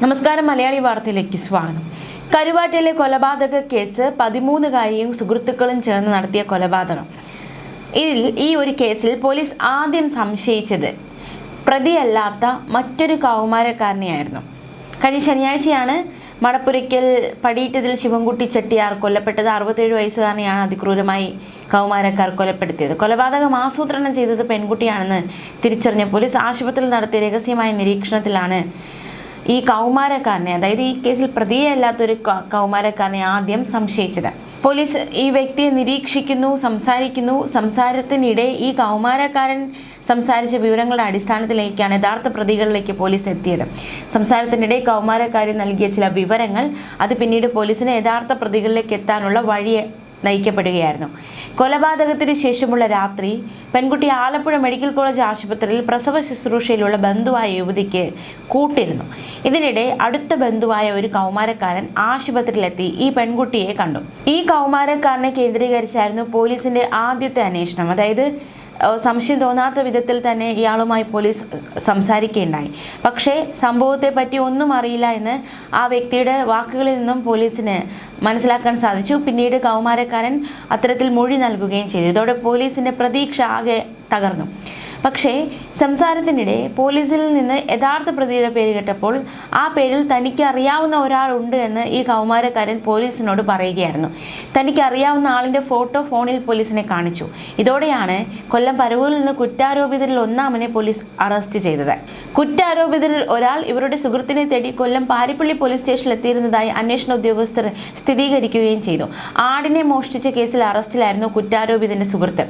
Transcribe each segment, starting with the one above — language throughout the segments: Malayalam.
നമസ്കാരം, മലയാളി വാർത്തയിലേക്ക് സ്വാഗതം. കരുവാറ്റയിലെ കൊലപാതക കേസ് 13കാരിയും സുഹൃത്തുക്കളും ചേർന്ന് നടത്തിയ കൊലപാതകം. ഈ ഒരു കേസിൽ പോലീസ് ആദ്യം സംശയിച്ചത് പ്രതിയല്ലാത്ത മറ്റൊരു കൗമാരക്കാരനെയായിരുന്നു. കഴിഞ്ഞ ശനിയാഴ്ചയാണ് മടപ്പുരയ്ക്കൽ പടിയിറ്റതിൽ ശിവൻകുട്ടി ചെട്ടിയാർ കൊല്ലപ്പെട്ടത്. 67 വയസ്സുകാരനെയാണ് അതിക്രൂരമായി കൗമാരക്കാർ കൊലപ്പെടുത്തിയത്. കൊലപാതകം ആസൂത്രണം ചെയ്തത് പെൺകുട്ടിയാണെന്ന് തിരിച്ചറിഞ്ഞ പോലീസ് ആശുപത്രിയിൽ നടത്തിയ രഹസ്യമായ നിരീക്ഷണത്തിലാണ് ഈ കൗമാരക്കാരനെ, അതായത് ഈ കേസിൽ പ്രതിയല്ലാത്തൊരു കൗമാരക്കാരനെ ആദ്യം സംശയിച്ചത്. പോലീസ് ഈ വ്യക്തിയെ നിരീക്ഷിക്കുന്നു, സംസാരത്തിനിടെ ഈ കൗമാരക്കാരൻ സംസാരിച്ച വിവരങ്ങളുടെ അടിസ്ഥാനത്തിലേക്കാണ് യഥാർത്ഥ പ്രതികളിലേക്ക് പോലീസ് എത്തിയത്. സംസാരത്തിനിടെ കൗമാരക്കാരൻ നൽകിയ ചില വിവരങ്ങൾ അത് പിന്നീട് പോലീസിന് യഥാർത്ഥ പ്രതികളിലേക്ക് എത്താനുള്ള വഴിയെ നയിക്കപ്പെടുകയായിരുന്നു. കൊലപാതകത്തിന് ശേഷമുള്ള രാത്രി പെൺകുട്ടി ആലപ്പുഴ മെഡിക്കൽ കോളേജ് ആശുപത്രിയിൽ പ്രസവ ശുശ്രൂഷയിലുള്ള ബന്ധുവായ യുവതിക്ക് കൂട്ടിരുന്നു. ഇതിനിടെ അടുത്ത ബന്ധുവായ ഒരു കൗമാരക്കാരൻ ആശുപത്രിയിലെത്തി ഈ പെൺകുട്ടിയെ കണ്ടു. ഈ കൗമാരക്കാരനെ കേന്ദ്രീകരിച്ചായിരുന്നു പോലീസിന്റെ ആദ്യത്തെ അന്വേഷണം. അതായത് സംശയം തോന്നാത്ത വിധത്തിൽ തന്നെ ഇയാളുമായി പോലീസ് സംസാരിക്കുകയുണ്ടായി. പക്ഷേ സംഭവത്തെ പറ്റി ഒന്നും അറിയില്ല എന്ന് ആ വ്യക്തിയുടെ വാക്കുകളിൽ നിന്നും പോലീസിന് മനസ്സിലാക്കാൻ സാധിച്ചു. പിന്നീട് കൗമാരക്കാരൻ അത്തരത്തിൽ മൊഴി നൽകുകയും ചെയ്തു. ഇതോടെ പോലീസിന്റെ പ്രതീക്ഷ ആകെ തകർന്നു. പക്ഷേ സംസാരത്തിനിടെ പോലീസിൽ നിന്ന് യഥാർത്ഥ പ്രതിയുടെ പേര് കേട്ടപ്പോൾ ആ പേരിൽ തനിക്ക് അറിയാവുന്ന ഒരാളുണ്ട് എന്ന് ഈ കൗമാരക്കാരൻ പോലീസിനോട് പറയുകയായിരുന്നു. തനിക്ക് അറിയാവുന്ന ആളിൻ്റെ ഫോട്ടോ ഫോണിൽ പോലീസിനെ കാണിച്ചു. ഇതോടെയാണ് കൊല്ലം പരവൂരിൽ നിന്ന് കുറ്റാരോപിതരിൽ ഒന്നാമനെ പോലീസ് അറസ്റ്റ് ചെയ്തത്. കുറ്റാരോപിതരിൽ ഒരാൾ ഇവരുടെ സുഹൃത്തിനെ തേടി കൊല്ലം പാരിപ്പള്ളി പോലീസ് സ്റ്റേഷനിൽ എത്തിയിരുന്നതായി അന്വേഷണ ഉദ്യോഗസ്ഥർ സ്ഥിരീകരിക്കുകയും ചെയ്തു. ആടിനെ മോഷ്ടിച്ച കേസിൽ അറസ്റ്റിലായിരുന്നു കുറ്റാരോപിതന്റെ സുഹൃത്ത്.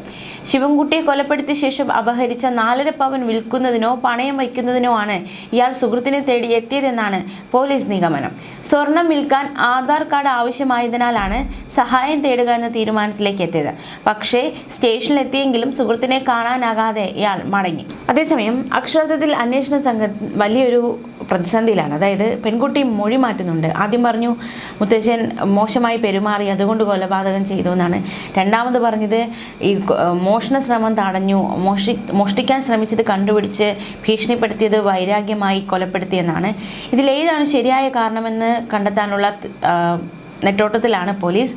ശിവൻകുട്ടിയെ കൊലപ്പെടുത്തിയ ശേഷം അപഹരിച്ച 4.5 പവൻ വിൽക്കുന്നതിനോ പണയം വയ്ക്കുന്നതിനോ ആണ് ഇയാൾ സുഹൃത്തിനെ തേടി എത്തിയതെന്നാണ് പോലീസ് നിഗമനം. സ്വർണം വിൽക്കാൻ ആധാർ കാർഡ് ആവശ്യമായതിനാലാണ് സഹായം തേടുക എന്ന തീരുമാനത്തിലേക്ക് എത്തിയത്. പക്ഷേ സ്റ്റേഷനിലെത്തിയെങ്കിലും സുഹൃത്തിനെ കാണാനാകാതെ ഇയാൾ മടങ്ങി. അതേസമയം അക്ഷരാർത്ഥത്തിൽ അന്വേഷണ സംഘം വലിയൊരു പ്രതിസന്ധിയിലാണ്. അതായത് പെൺകുട്ടി മൊഴി മാറ്റുന്നുണ്ട്. ആദ്യം പറഞ്ഞു മുത്തച്ഛൻ മോശമായി പെരുമാറി, അതുകൊണ്ട് കൊലപാതകം ചെയ്തു എന്നാണ്. രണ്ടാമത് പറഞ്ഞത് ഈ മോഷണ ശ്രമം തടഞ്ഞു, മോഷ്ടിക്കാൻ ശ്രമിച്ചത് കണ്ടുപിടിച്ച് ഭീഷണിപ്പെടുത്തിയത് വൈരാഗ്യമായി കൊലപ്പെടുത്തിയെന്നാണ്. ഇതിലേതാണ് ശരിയായ കാരണമെന്ന് കണ്ടെത്താനുള്ള നെട്ടോട്ടത്തിലാണ് പോലീസ്.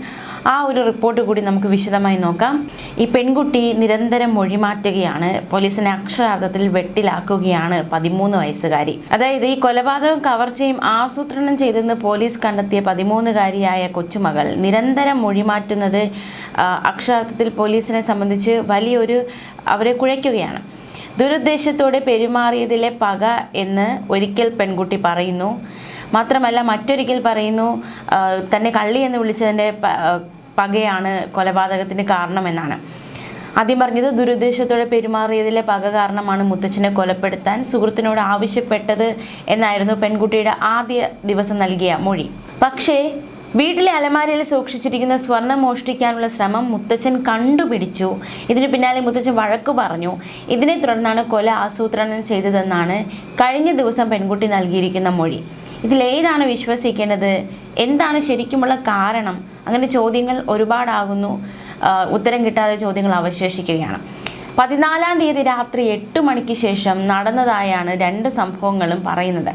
ആ ഒരു റിപ്പോർട്ട് കൂടി നമുക്ക് വിശദമായി നോക്കാം. ഈ പെൺകുട്ടി നിരന്തരം മൊഴിമാറ്റുകയാണ്. പോലീസിനെ അക്ഷരാർത്ഥത്തിൽ വെട്ടിലാക്കുകയാണ് 13 വയസ്സുകാരി. അതായത് ഈ കൊലപാതകം കവർച്ചയും ആസൂത്രണം ചെയ്തെന്ന് പോലീസ് കണ്ടെത്തിയ 13കാരിയായ കൊച്ചുമകൾ നിരന്തരം മൊഴിമാറ്റുന്നത് അക്ഷരാർത്ഥത്തിൽ പോലീസിനെ സംബന്ധിച്ച് വലിയൊരു അവരെ കുഴയ്ക്കുകയാണ്. ദുരുദ്ദേശത്തോടെ പെരുമാറിയതിലെ പക എന്ന് ഒരിക്കൽ പെൺകുട്ടി പറയുന്നു. മാത്രമല്ല മറ്റൊരിക്കൽ പറയുന്നു തന്നെ കള്ളി എന്ന് വിളിച്ചതിൻ്റെ പകയാണ് കൊലപാതകത്തിന് കാരണമെന്നാണ്. ആദ്യം പറഞ്ഞത് ദുരുദ്ദേശത്തോടെ പെരുമാറിയതിലെ പക കാരണമാണ് മുത്തച്ഛനെ കൊലപ്പെടുത്താൻ സുഹൃത്തിനോട് ആവശ്യപ്പെട്ടത് എന്നായിരുന്നു പെൺകുട്ടിയുടെ ആദ്യ ദിവസം നൽകിയ മൊഴി. പക്ഷേ വീട്ടിലെ അലമാരയിൽ സൂക്ഷിച്ചിരിക്കുന്ന സ്വർണം മോഷ്ടിക്കാനുള്ള ശ്രമം മുത്തച്ഛൻ കണ്ടുപിടിച്ചു. ഇതിനു പിന്നാലെ മുത്തച്ഛൻ വഴക്കു പറഞ്ഞു. ഇതിനെ തുടർന്നാണ് കൊല ആസൂത്രണം ചെയ്തതെന്നാണ് കഴിഞ്ഞ ദിവസം പെൺകുട്ടി നൽകിയിരിക്കുന്ന മൊഴി. ഇതിലേതാണ് വിശ്വസിക്കേണ്ടത്? എന്താണ് ശരിക്കുമുള്ള കാരണം? അങ്ങനെ ചോദ്യങ്ങൾ ഒരുപാടാകുന്നു. ഉത്തരം കിട്ടാതെ ചോദ്യങ്ങൾ അവശേഷിക്കുകയാണ്. 14-ാം തീയതി രാത്രി 8 മണിക്ക് ശേഷം നടന്നതായാണ് 2 സംഭവങ്ങളും പറയുന്നത്.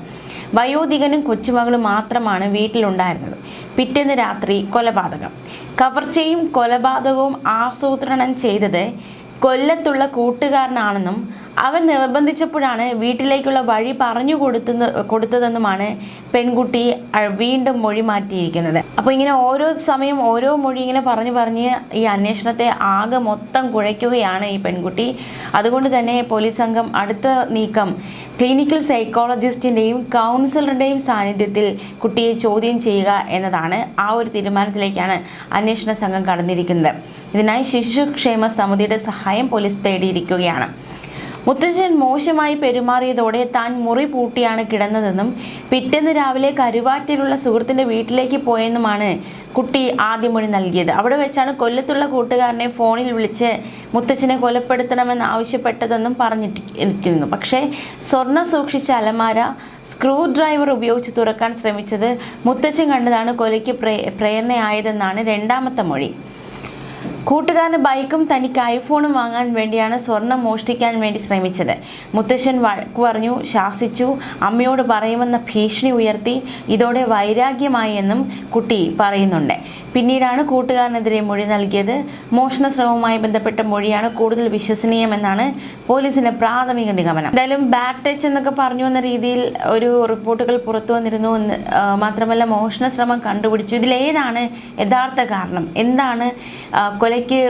വയോധികനും കൊച്ചുമകളും മാത്രമാണ് വീട്ടിലുണ്ടായിരുന്നത്. പിറ്റേന്ന് രാത്രി കൊലപാതകം. കവർച്ചയും കൊലപാതകവും ആസൂത്രണം ചെയ്തത് കൊല്ലത്തുള്ള കൂട്ടുകാരനാണെന്നും അവൻ നിർബന്ധിച്ചപ്പോഴാണ് വീട്ടിലേക്കുള്ള വഴി പറഞ്ഞു കൊടുത്തതെന്നുമാണ് പെൺകുട്ടി വീണ്ടും മൊഴി മാറ്റിയിരിക്കുന്നത്. അപ്പോൾ ഇങ്ങനെ ഓരോ സമയം ഓരോ മൊഴി ഇങ്ങനെ പറഞ്ഞ് ഈ അന്വേഷണത്തെ ആകെ മൊത്തം കുഴയ്ക്കുകയാണ് ഈ പെൺകുട്ടി. അതുകൊണ്ട് തന്നെ പോലീസ് സംഘം അടുത്ത നീക്കം ക്ലിനിക്കൽ സൈക്കോളജിസ്റ്റിൻ്റെയും കൗൺസിലറുടെയും സാന്നിധ്യത്തിൽ കുട്ടിയെ ചോദ്യം ചെയ്യുക എന്നതാണ്. ആ ഒരു തീരുമാനത്തിലേക്കാണ് അന്വേഷണ സംഘം കടന്നിരിക്കുന്നത്. ഇതിനായി ശിശുക്ഷേമ സമിതിയുടെ സഹായം പോലീസ് തേടിയിരിക്കുകയാണ്. മുത്തച്ഛൻ മോശമായി പെരുമാറിയതോടെ താൻ മുറി പൂട്ടിയാണ് കിടന്നതെന്നും പിറ്റേന്ന് രാവിലെ കരുവാറ്റയിലുള്ള സുഹൃത്തിൻ്റെ വീട്ടിലേക്ക് പോയെന്നുമാണ് കുട്ടി ആദ്യ മൊഴി നൽകിയത്. അവിടെ വെച്ചാണ് കൊല്ലത്തുള്ള കൂട്ടുകാരനെ ഫോണിൽ വിളിച്ച് മുത്തച്ഛനെ കൊലപ്പെടുത്തണമെന്ന് ആവശ്യപ്പെട്ടതെന്നും പറഞ്ഞിരിക്കുന്നു. പക്ഷേ സ്വർണം സൂക്ഷിച്ച അലമാര സ്ക്രൂ ഡ്രൈവർ ഉപയോഗിച്ച് തുറക്കാൻ ശ്രമിച്ചത് മുത്തച്ഛൻ കണ്ടതാണ് കൊലയ്ക്ക് പ്രേരണയായതെന്നാണ് രണ്ടാമത്തെ മൊഴി. കൂട്ടുകാരന് ബൈക്കും തനിക്ക് ഐഫോണും വാങ്ങാൻ വേണ്ടിയാണ് സ്വർണം മോഷ്ടിക്കാൻ വേണ്ടി ശ്രമിച്ചത്. മുത്തശ്ശൻ വഴക്കു പറഞ്ഞു, ശാസിച്ചു, അമ്മയോട് പറയുമെന്ന ഭീഷണി ഉയർത്തി. ഇതോടെ വൈരാഗ്യമായി എന്നും കുട്ടി പറയുന്നുണ്ട്. പിന്നീടാണ് കൂട്ടുകാരനെതിരെ മൊഴി നൽകിയത്. മോഷണ ശ്രമവുമായി ബന്ധപ്പെട്ട മൊഴിയാണ് കൂടുതൽ വിശ്വസനീയമെന്നാണ് പോലീസിന്റെ പ്രാഥമിക നിഗമനം. എന്തായാലും ബാഡ് ടച്ച് എന്നൊക്കെ പറഞ്ഞു എന്ന രീതിയിൽ ഒരു റിപ്പോർട്ടുകൾ പുറത്തു വന്നിരുന്നു. മാത്രമല്ല മോഷണ ശ്രമം കണ്ടുപിടിച്ചു. ഇതിലേതാണ് യഥാർത്ഥ കാരണം, എന്താണ് കൊലയ്ക്ക്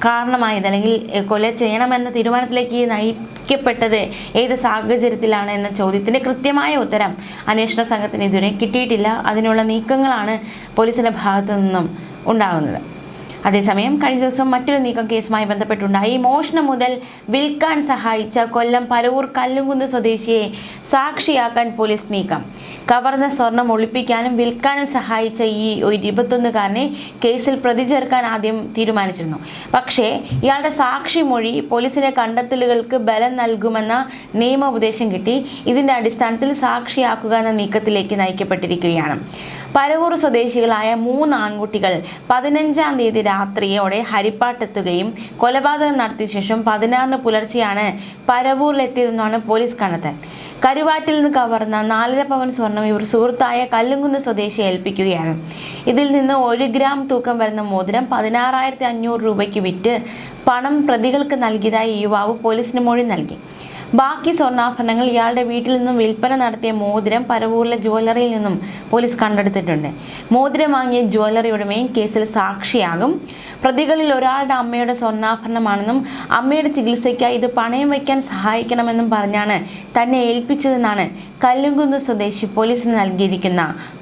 കാരണമായത്, അല്ലെങ്കിൽ കൊല ചെയ്യണമെന്ന തീരുമാനത്തിലേക്ക് നയിക്കപ്പെട്ടത് ഏത് സാഹചര്യത്തിലാണ് എന്ന ചോദ്യത്തിന് കൃത്യമായ ഉത്തരം അന്വേഷണ സംഘത്തിന് ഇതുവരെ കിട്ടിയിട്ടില്ല. അതിനുള്ള നീക്കങ്ങളാണ് പോലീസിന്റെ ഭാഗത്തു നിന്നും ഉണ്ടാകുന്നത്. അതേസമയം കഴിഞ്ഞ ദിവസം മറ്റൊരു നീക്കം കേസുമായി ബന്ധപ്പെട്ടുണ്ടായി. മോഷണം മുതൽ വിൽക്കാൻ സഹായിച്ച കൊല്ലം പരവൂർ കല്ലുംകുന്ന് സ്വദേശിയെ സാക്ഷിയാക്കാൻ പോലീസ് നീക്കം. കവർന്ന സ്വർണം ഒളിപ്പിക്കാനും വിൽക്കാനും സഹായിച്ച ഈ 21-കാരനെ കേസിൽ പ്രതി ചേർക്കാൻ ആദ്യം തീരുമാനിച്ചിരുന്നു. പക്ഷേ ഇയാളുടെ സാക്ഷിമൊഴി പോലീസിന്റെ കണ്ടെത്തലുകൾക്ക് ബലം നൽകുമെന്ന നിയമോപദേശം കിട്ടി. ഇതിന്റെ അടിസ്ഥാനത്തിൽ സാക്ഷിയാക്കുക എന്ന നീക്കത്തിലേക്ക് നയിക്കപ്പെട്ടിരിക്കുകയാണ്. പരവൂർ സ്വദേശികളായ 3 ആൺകുട്ടികൾ 15-ാം തീയതി രാത്രിയോടെ ഹരിപ്പാട്ടെത്തുകയും കൊലപാതകം നടത്തിയ ശേഷം 16-ന് പുലർച്ചെയാണ് പരവൂരിലെത്തിയതെന്നാണ് പോലീസ് കണ്ടെത്തൽ. കരുവാറ്റിൽ നിന്ന് കവർന്ന 4.5 പവൻ സ്വർണം ഇവർ സുഹൃത്തായ കല്ലുംകുന്ന് സ്വദേശിയെ ഏൽപ്പിക്കുകയാണ്. ഇതിൽ നിന്ന് 1 ഗ്രാം തൂക്കം വരുന്ന മോതിരം 16,500 രൂപയ്ക്ക് വിറ്റ് പണം പ്രതികൾക്ക് നൽകിയതായി യുവാവ് പോലീസിന് മൊഴി നൽകി. ബാക്കി സ്വർണ്ണാഭരണങ്ങൾ ഇയാളുടെ വീട്ടിൽ നിന്നും വിൽപ്പന നടത്തിയ മോതിരം പരവൂരിലെ ജ്വല്ലറിയിൽ നിന്നും പോലീസ് കണ്ടെടുത്തിട്ടുണ്ട്. മോതിരം വാങ്ങിയ ജ്വല്ലറി ഉടമയും കേസിൽ സാക്ഷിയാകും. പ്രതികളിൽ ഒരാളുടെ അമ്മയുടെ സ്വർണ്ണാഭരണമാണെന്നും അമ്മയുടെ ചികിത്സയ്ക്കായി ഇത് പണയം വയ്ക്കാൻ സഹായിക്കണമെന്നും പറഞ്ഞാണ് തന്നെ ഏൽപ്പിച്ചതെന്നാണ് കല്ലുംകുന്ന് സ്വദേശി പോലീസിന് നൽകിയിരിക്കുന്ന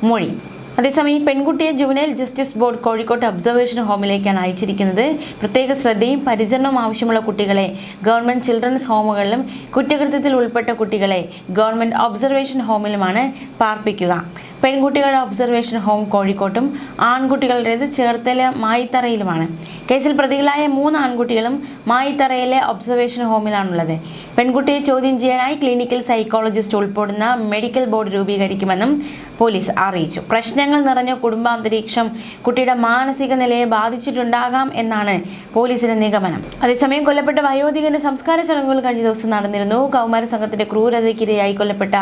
മൊഴി. അതേസമയം പെൺകുട്ടിയെ juvenile justice board Kozhikode observation ഹോമിലേക്കാണ് അയച്ചിരിക്കുന്നത്. പ്രത്യേക ശ്രദ്ധയും പരിചരണവും ആവശ്യമുള്ള കുട്ടികളെ ഗവൺമെന്റ് ചിൽഡ്രൻസ് ഹോമുകളിലും കുറ്റകൃത്യത്തിൽ ഉൾപ്പെട്ട കുട്ടികളെ ഗവൺമെന്റ് ഒബ്സർവേഷൻ ഹോമിലുമാണ് പാർപ്പിക്കുക. പെൺകുട്ടികളുടെ ഒബ്സർവേഷൻ ഹോം കോഴിക്കോട്ടും ആൺകുട്ടികളുടേത് ചേർത്തല മായിത്തറയിലുമാണ്. കേസിൽ പ്രതികളായ 3 ആൺകുട്ടികളും മായിത്തറയിലെ ഒബ്സർവേഷൻ ഹോമിലാണുള്ളത്. പെൺകുട്ടിയെ ചോദ്യം ചെയ്യാനായി ക്ലിനിക്കൽ സൈക്കോളജിസ്റ്റ് ഉൾപ്പെടുന്ന മെഡിക്കൽ ബോർഡ് രൂപീകരിക്കുമെന്നും പോലീസ് അറിയിച്ചു. പ്രശ്നങ്ങൾ നിറഞ്ഞ കുടുംബാന്തരീക്ഷം കുട്ടിയുടെ മാനസിക നിലയെ ബാധിച്ചിട്ടുണ്ടാകാം എന്നാണ് പോലീസിന്റെ നിഗമനം. അതേസമയം കൊല്ലപ്പെട്ട വയോധികന്റെ സംസ്കാര ചടങ്ങുകൾ കഴിഞ്ഞ ദിവസം നടന്നിരുന്നു. കൗമാര സംഘത്തിന്റെ ക്രൂരതയ്ക്കിരയായി കൊല്ലപ്പെട്ട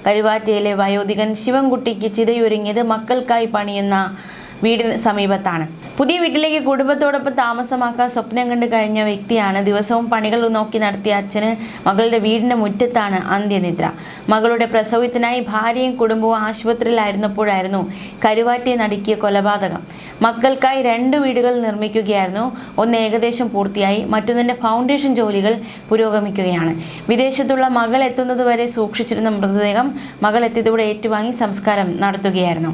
കരുവാറ്റയിലെ വയോധികൻ ശിവൻകുട്ടിക്ക് ചിതയൊരുങ്ങിയത് മക്കൾക്കായി പണിയുന്ന വീടിന് സമീപത്താണ്. പുതിയ വീട്ടിലേക്ക് കുടുംബത്തോടൊപ്പം താമസമാക്കാൻ സ്വപ്നം കണ്ട് കഴിഞ്ഞ വ്യക്തിയാണ്. ദിവസവും പണികൾ നോക്കി നടത്തിയ അച്ഛന് മകളുടെ വീടിന്റെ മുറ്റത്താണ് അന്ത്യനിദ്ര. മകളുടെ പ്രസവത്തിനായി ഭാര്യയും കുടുംബവും ആശുപത്രിയിലായിരുന്നപ്പോഴായിരുന്നു കരുവാറ്റയെ നടുക്കിയ കൊലപാതകം. മക്കൾക്കായി 2 വീടുകൾ നിർമ്മിക്കുകയായിരുന്നു. ഒന്ന് ഏകദേശം പൂർത്തിയായി, മറ്റൊന്നിന്റെ ഫൗണ്ടേഷൻ ജോലികൾ പുരോഗമിക്കുകയാണ്. വിദേശത്തുള്ള മകൾ എത്തുന്നതുവരെ സൂക്ഷിച്ചിരുന്ന മൃതദേഹം മകൾ എത്തിയതോടെ ഏറ്റുവാങ്ങി സംസ്കാരം നടത്തുകയായിരുന്നു.